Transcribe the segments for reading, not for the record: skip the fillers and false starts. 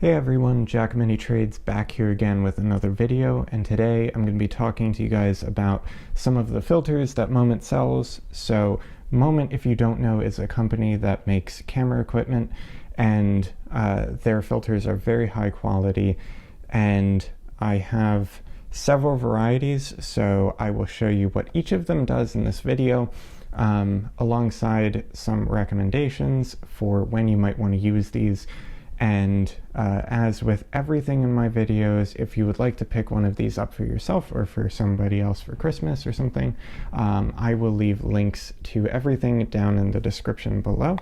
Hey everyone, Jack Mini Trades back here again with another video, and today I'm going to be talking to you guys about some of the filters that Moment sells. So Moment, if you don't know, is a company that makes camera equipment, and their filters are very high quality, and I have several varieties, so I will show you what each of them does in this video, alongside some recommendations for when you might want to use these. And as with everything in my videos, if you would like to pick one of these up for yourself or for somebody else for Christmas or something, I will leave links to everything down in the description below.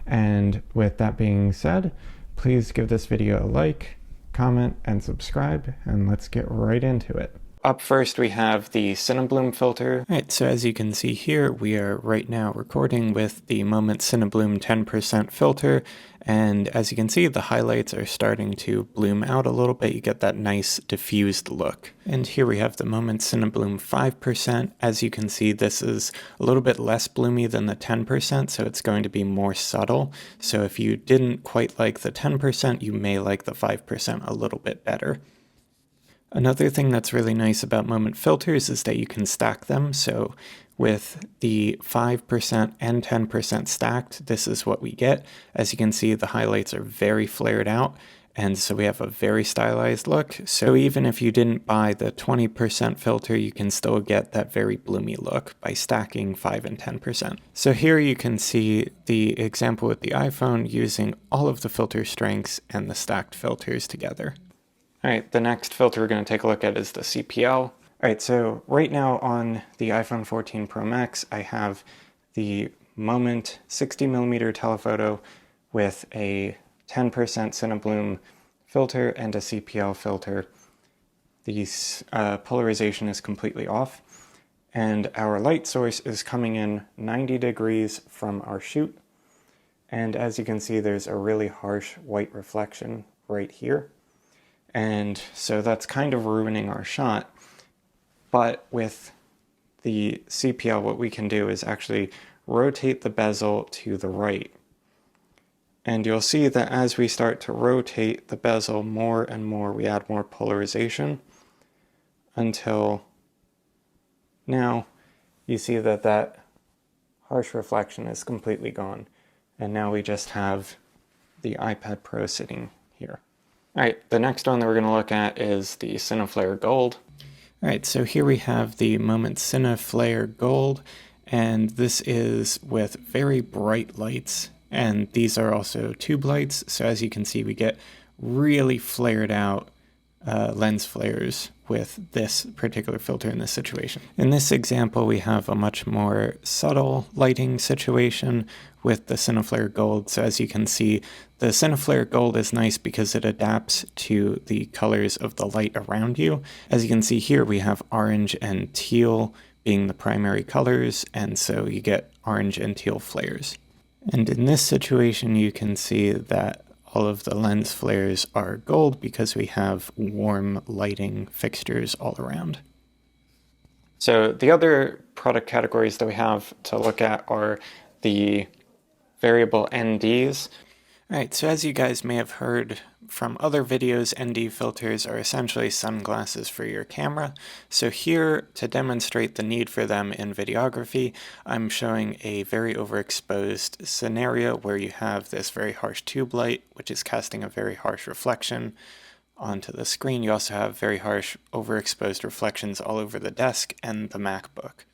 And with that being said, please give this video a like, comment, and subscribe, and let's get right into it. Up first, we have the CineBloom filter. All right, so as you can see here, we are right now recording with the Moment CineBloom 10% filter, and as you can see, the highlights are starting to bloom out a little bit. You get that nice diffused look. And here we have the Moment CineBloom 5%. As you can see, this is a little bit less bloomy than the 10%, so it's going to be more subtle. So if you didn't quite like the 10%, you may like the 5% a little bit better. Another thing that's really nice about Moment filters is that you can stack them. So with the 5% and 10% stacked, this is what we get. As you can see, the highlights are very flared out, and so we have a very stylized look. So even if you didn't buy the 20% filter, you can still get that very bloomy look by stacking 5 and 10%. So here you can see the example with the iPhone using all of the filter strengths and the stacked filters together. All right, the next filter we're going to take a look at is the CPL. All right, so right now on the iPhone 14 Pro Max, I have the Moment 60mm telephoto with a 10% CineBloom filter and a CPL filter. The polarization is completely off, and our light source is coming in 90 degrees from our shoot. And as you can see, there's a really harsh white reflection right here. And so that's kind of ruining our shot. But with the CPL, what we can do is actually rotate the bezel to the right. And you'll see that as we start to rotate the bezel more and more, we add more polarization until now you see that that harsh reflection is completely gone. And now we just have the iPad Pro sitting here. All right, the next one that we're going to look at is the CineFlare Gold. All right, so here we have the Moment CineFlare Gold, and this is with very bright lights, and these are also tube lights. So as you can see, we get really flared out lens flares with this particular filter in this situation. In this example, we have a much more subtle lighting situation with the CineFlare Gold. So as you can see, the CineFlare Gold is nice because it adapts to the colors of the light around you. As you can see here, we have orange and teal being the primary colors, and so you get orange and teal flares. And in this situation, you can see that all of the lens flares are gold because we have warm lighting fixtures all around. So the other product categories that we have to look at are the variable NDs. All right, so as you guys may have heard from other videos, ND filters are essentially sunglasses for your camera. So here, to demonstrate the need for them in videography, I'm showing a very overexposed scenario where you have this very harsh tube light, which is casting a very harsh reflection onto the screen. You also have very harsh overexposed reflections all over the desk and the MacBook.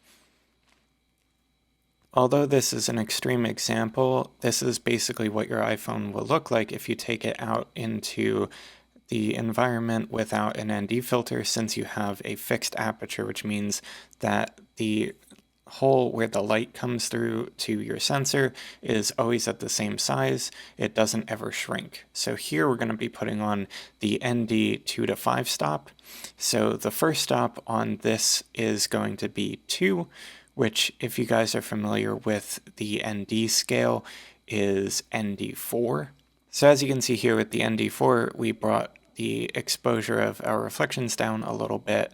Although this is an extreme example, this is basically what your iPhone will look like if you take it out into the environment without an ND filter, since you have a fixed aperture, which means that the hole where the light comes through to your sensor is always at the same size. It doesn't ever shrink. So here we're going to be putting on the ND 2 to 5 stop. So the first stop on this is going to be 2, which, if you guys are familiar with the ND scale, is ND4. So as you can see here with the ND4, we brought the exposure of our reflections down a little bit,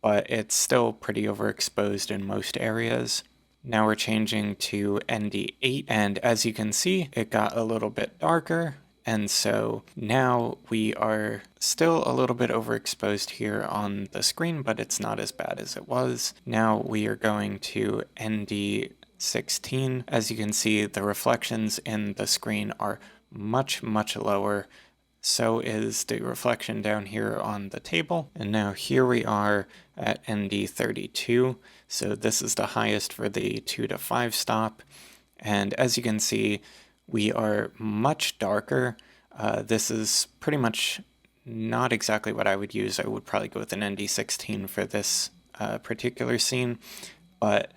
but it's still pretty overexposed in most areas. Now we're changing to ND8, and as you can see, it got a little bit darker, And so now we are still a little bit overexposed here on the screen, but it's not as bad as it was. Now we are going to ND16. As you can see, the reflections in the screen are much, much lower. So is the reflection down here on the table. And now here we are at ND32. So this is the highest for the 2 to 5 stop. And as you can see, we are much darker. This is pretty much not exactly what I would use. I would probably go with an ND16 for this particular scene. But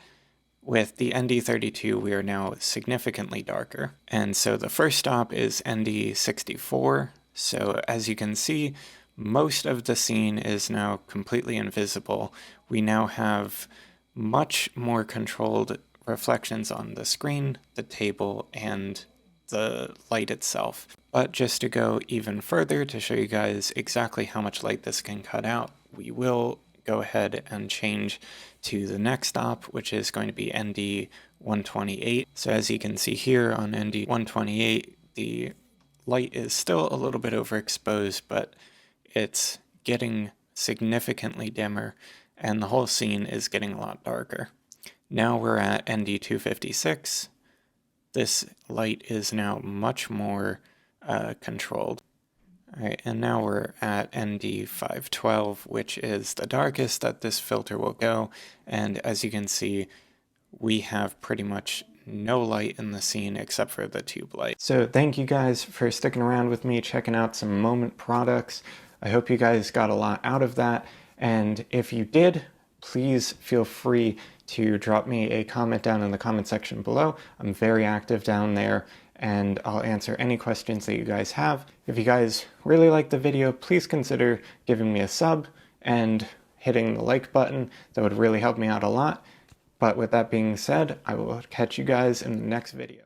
with the ND32, we are now significantly darker. And so the first stop is ND64. So as you can see, most of the scene is now completely invisible. We now have much more controlled reflections on the screen, the table, and the light itself. But just to go even further to show you guys exactly how much light this can cut out, we will go ahead and change to the next stop, which is going to be ND128. So as you can see here on ND128, the light is still a little bit overexposed, but it's getting significantly dimmer, and the whole scene is getting a lot darker. Now we're at ND256. This light is now much more controlled. All right, and now we're at ND512, which is the darkest that this filter will go. And as you can see, we have pretty much no light in the scene except for the tube light. So thank you guys for sticking around with me, checking out some Moment products. I hope you guys got a lot out of that. And if you did, please feel free to drop me a comment down in the comment section below. I'm very active down there, and I'll answer any questions that you guys have. If you guys really like the video, please consider giving me a sub and hitting the like button. That would really help me out a lot. But with that being said, I will catch you guys in the next video.